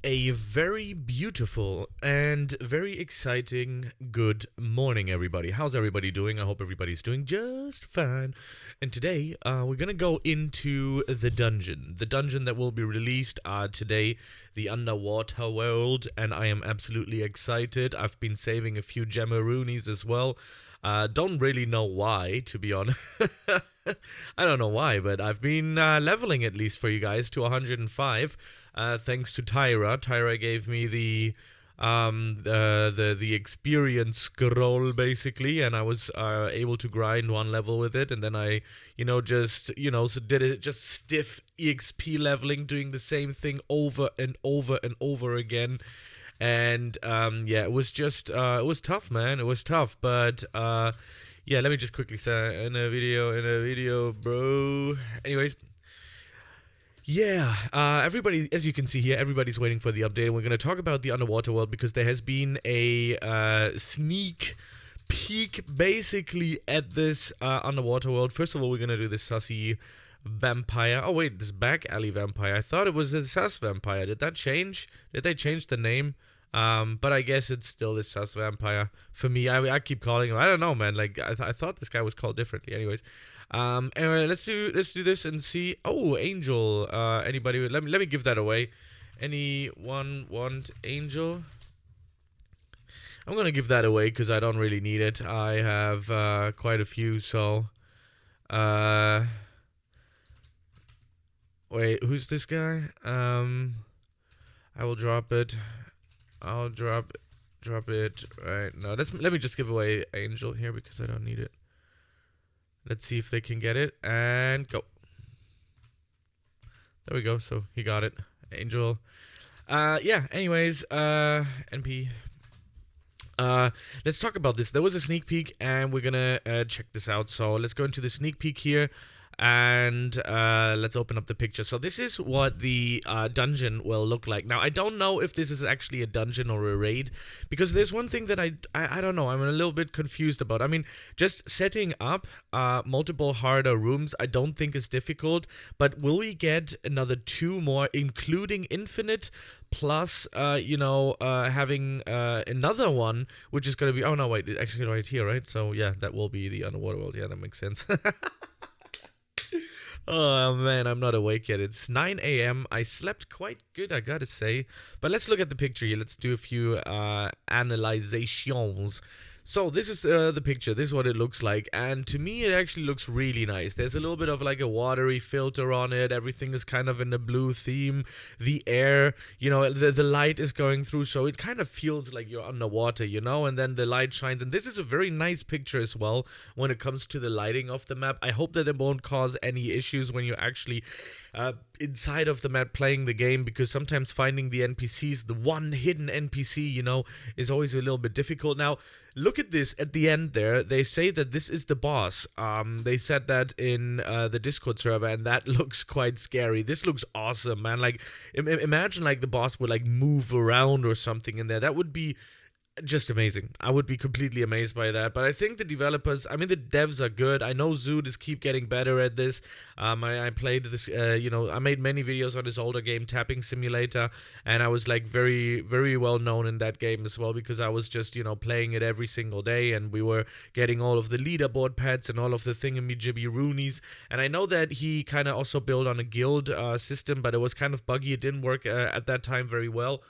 A very beautiful and very exciting good morning, everybody. How's everybody doing? I hope everybody's doing just fine. And today, we're gonna go into the dungeon that will be released today, the underwater world, and I am absolutely excited. I've been saving a few gemmaroonies as well. Don't really know why, to be honest. I don't know why, but I've been leveling at least for you guys to 105. Thanks to Tyra. Tyra gave me the experience scroll basically, and I was able to grind one level with it, and then I so did it just stiff EXP leveling, doing the same thing over and over and over again. And yeah, it was just it was tough, man. It was tough, but yeah, let me just quickly say in a video, bro. Anyways, yeah, everybody, as you can see here, everybody's waiting for the update. We're going to talk about the underwater world because there has been a sneak peek basically at this underwater world. First of all, we're going to do the sussy vampire. Oh, wait, this back alley vampire. I thought it was a sus vampire. Did that change? Did they change the name? But I guess it's still the sus vampire for me. I keep calling him. I don't know, man. Like I thought this guy was called differently. Anyways, anyway, let's do this and see. Oh, angel. Anybody? Let me give that away. Anyone want angel? I'm gonna give that away because I don't really need it. I have quite a few. So, wait, who's this guy? I will drop it. I'll drop it right now. Let me just give away angel here because I don't need it. Let's see if they can get it and go. There we go. So he got it. Angel. Yeah. Anyways, NP. Let's talk about this. There was a sneak peek, and we're gonna check this out. So let's go into the sneak peek here. And let's open up the picture. So this is what the dungeon will look like. Now, I don't know if this is actually a dungeon or a raid, because there's one thing that I don't know. I'm a little bit confused about. I mean, just setting up multiple harder rooms, I don't think is difficult. But will we get another 2 more, including infinite, plus having another one, which is going to be, oh no, wait, it's actually right here, right? So yeah, that will be the underwater world. Yeah, that makes sense. Oh man, I'm not awake yet. It's 9 a.m. I slept quite good, I gotta say. But let's look at the picture here. Let's do a few analyzations. So this is the picture. This is what it looks like. And to me, it actually looks really nice. There's a little bit of like a watery filter on it. Everything is kind of in a blue theme. The air, the light is going through. So it kind of feels like you're underwater, and then the light shines. And this is a very nice picture as well when it comes to the lighting of the map. I hope that it won't cause any issues when you're actually inside of the map playing the game, because sometimes finding the NPCs, the one hidden NPC, is always a little bit difficult. Now, look at this at the end there. They say that this is the boss. They said that in the Discord server, and that looks quite scary. This looks awesome, man. Like, imagine like the boss would like move around or something in there. That would be just amazing. I would be completely amazed by that. But I think the developers, I mean, the devs are good. I know Zood is keep getting better at this. I played this, I made many videos on this older game, Tapping Simulator, and I was like very, very well known in that game as well, because I was just, playing it every single day, and we were getting all of the leaderboard pets and all of the thingamajibby roonies. And I know that he kind of also built on a guild system, but it was kind of buggy. It didn't work at that time very well.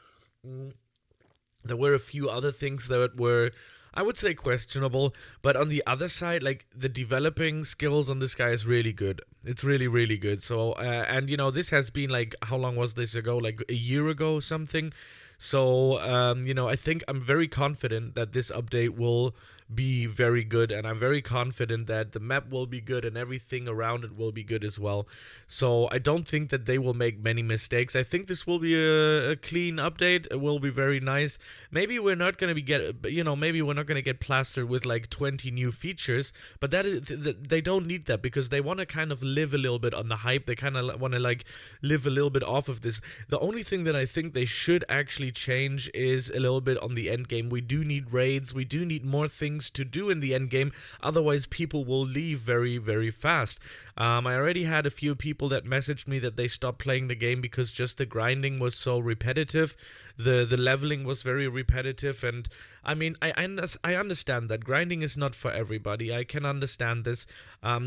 There were a few other things that were, I would say, questionable. But on the other side, like, the developing skills on this guy is really good. It's really, really good. So, and, this has been, like, how long was this ago? Like, a year ago or something? So, I think I'm very confident that this update will be very good, and I'm very confident that the map will be good and everything around it will be good as well. So I don't think that they will make many mistakes. I think this will be a clean update. It will be very nice. Maybe we're not going to get plastered with like 20 new features, but they don't need that, because they want to kind of live a little bit on the hype. They kind of want to like live a little bit off of this. The only thing that I think they should actually change is a little bit on the end game. We do need raids. We do need more things to do in the end game. Otherwise, people will leave very, very fast. I already had a few people that messaged me that they stopped playing the game because just the grinding was so repetitive. The leveling was very repetitive, and I mean, I understand that grinding is not for everybody. I can understand this.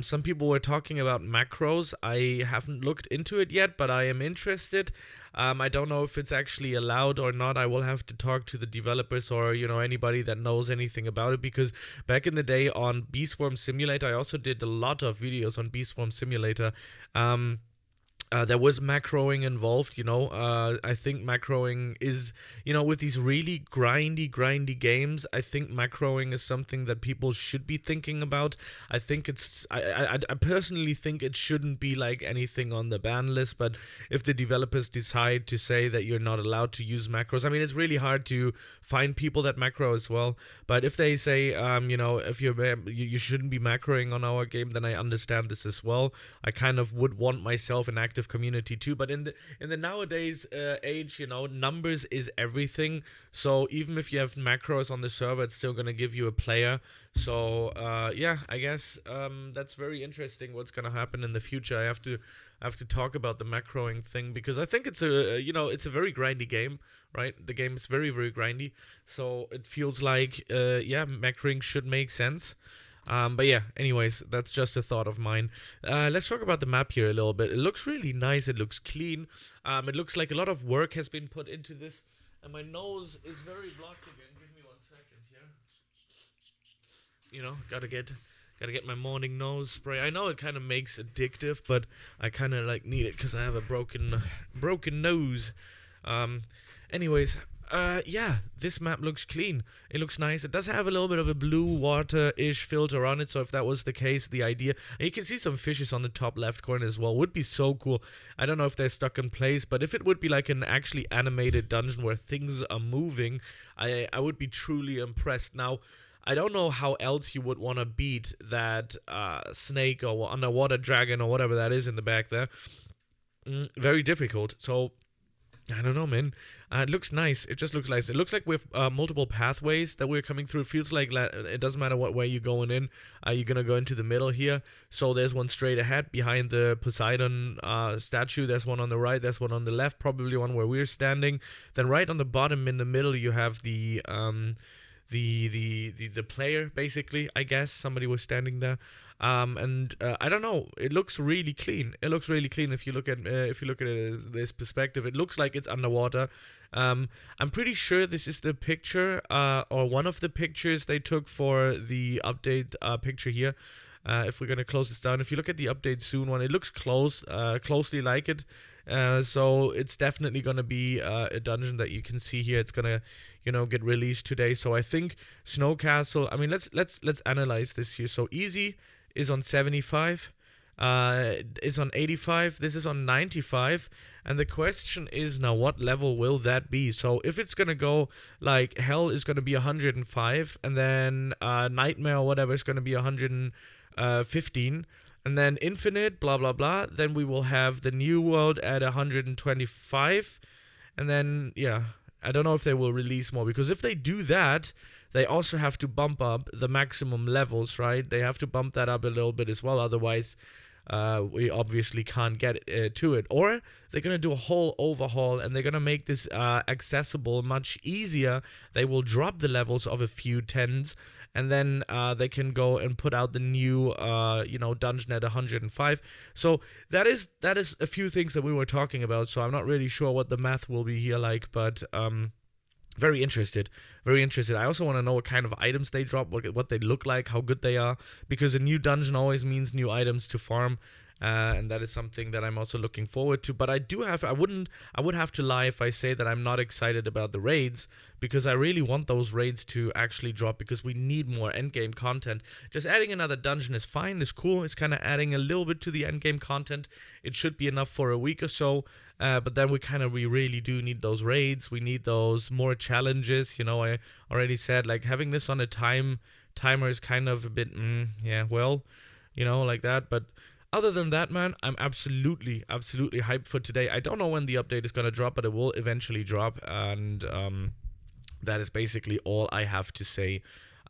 Some people were talking about macros. I haven't looked into it yet, but I am interested. I don't know if it's actually allowed or not. I will have to talk to the developers or anybody that knows anything about it, because back in the day on Beastworm Simulator, I also did a lot of videos on Beastworm Simulator. There was macroing involved. I think macroing is, with these really grindy games, I think macroing is something that people should be thinking about. I think I personally think it shouldn't be like anything on the ban list, but if the developers decide to say that you're not allowed to use macros, I mean, it's really hard to find people that macro as well. But if they say, if you shouldn't be macroing on our game, then I understand this as well. I kind of would want myself an active community too, but in the nowadays age, numbers is everything. So even if you have macros on the server, it's still gonna give you a player. So yeah, I guess that's very interesting what's gonna happen in the future. I have to talk about the macroing thing, because I think it's a very grindy game, right? The game is very, very grindy, so it feels like yeah, macroing should make sense. But yeah, anyways, that's just a thought of mine. Let's talk about the map here a little bit. It looks really nice. It looks clean. It looks like a lot of work has been put into this. And my nose is very blocked again. Give me 1 second here. Gotta get my morning nose spray. I know it kind of makes addictive, but I kind of like need it because I have a broken nose. Um, anyways, yeah, this map looks clean. It looks nice. It does have a little bit of a blue water-ish filter on it, so if that was the case, the idea... And you can see some fishes on the top left corner as well. Would be so cool. I don't know if they're stuck in place, but if it would be like an actually animated dungeon where things are moving, I would be truly impressed. Now, I don't know how else you would want to beat that snake or underwater dragon or whatever that is in the back there. Very difficult, so... I don't know, man. It looks nice. It just looks nice. It looks like we have multiple pathways that we're coming through. It feels like it doesn't matter what way you're going in. You're going to go into the middle here. So there's one straight ahead behind the Poseidon statue. There's one on the right. There's one on the left. Probably one where we're standing. Then right on the bottom in the middle, you have the player, basically. I guess somebody was standing there. And I don't know. It looks really clean. It looks really clean if you look at it this perspective. It looks like it's underwater. I'm pretty sure this is the picture or one of the pictures they took for the update picture here. If we're gonna close this down, if you look at the update soon one, it looks closely like it. So it's definitely gonna be a dungeon that you can see here. It's gonna, get released today. So I think Snow Castle. I mean, let's analyze this here. So easy is on 75, is on 85. This is on 95, and the question is now, what level will that be? So if it's gonna go like hell is gonna be 105, and then nightmare or whatever is gonna be 115. And then infinite, blah, blah, blah. Then we will have the new world at 125. And then, yeah, I don't know if they will release more. Because if they do that, they also have to bump up the maximum levels, right? They have to bump that up a little bit as well. Otherwise, we obviously can't get to it. Or they're going to do a whole overhaul and they're going to make this accessible much easier. They will drop the levels of a few tens, and then they can go and put out the new dungeon at 105. So that is a few things that we were talking about. So I'm not really sure what the math will be here like, but very interested. I also want to know what kind of items they drop, what they look like, how good they are, because a new dungeon always means new items to farm, and that is something that I'm also looking forward to. But I would have to lie if I say that I'm not excited about the raids, because I really want those raids to actually drop, because we need more endgame content. Just adding another dungeon is fine, is cool. It's kind of adding a little bit to the endgame content. It should be enough for a week or so. But then we really do need those raids. We need those more challenges. I already said, like, having this on a timer is kind of a bit, like that. But other than that, man, I'm absolutely hyped for today. I don't know when the update is going to drop, but it will eventually drop. And that is basically all I have to say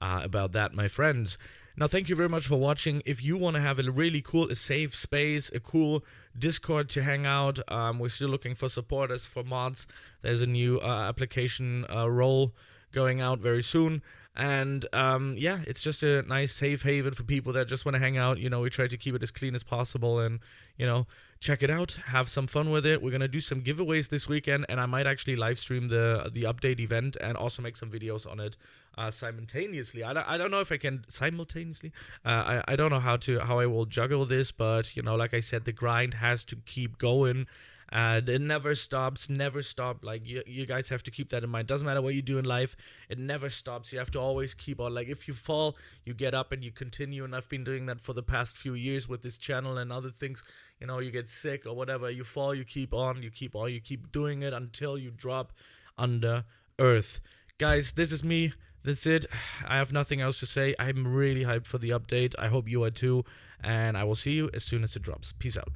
about that, my friends. Now, thank you very much for watching. If you want to have a really cool, a safe space, a cool Discord to hang out, we're still looking for supporters, for mods. There's a new application role going out very soon. And yeah, it's just a nice safe haven for people that just want to hang out. You know, we try to keep it as clean as possible, and you know, check it out, have some fun with it. We're gonna do some giveaways this weekend, and I might actually live stream the update event and also make some videos on it simultaneously. I don't know if I can simultaneously. I don't know how I will juggle this, but you know, like I said, the grind has to keep going. It never stops, never stop. Like you guys have to keep that in mind. Doesn't matter what you do in life, it never stops. You have to always keep on. Like if you fall, you get up and you continue. And I've been doing that for the past few years with this channel and other things. You know, you get sick or whatever, you fall, you keep on, you keep doing it until you drop under earth. Guys, this is me. That's it. I have nothing else to say. I'm really hyped for the update. I hope you are too. And I will see you as soon as it drops. Peace out.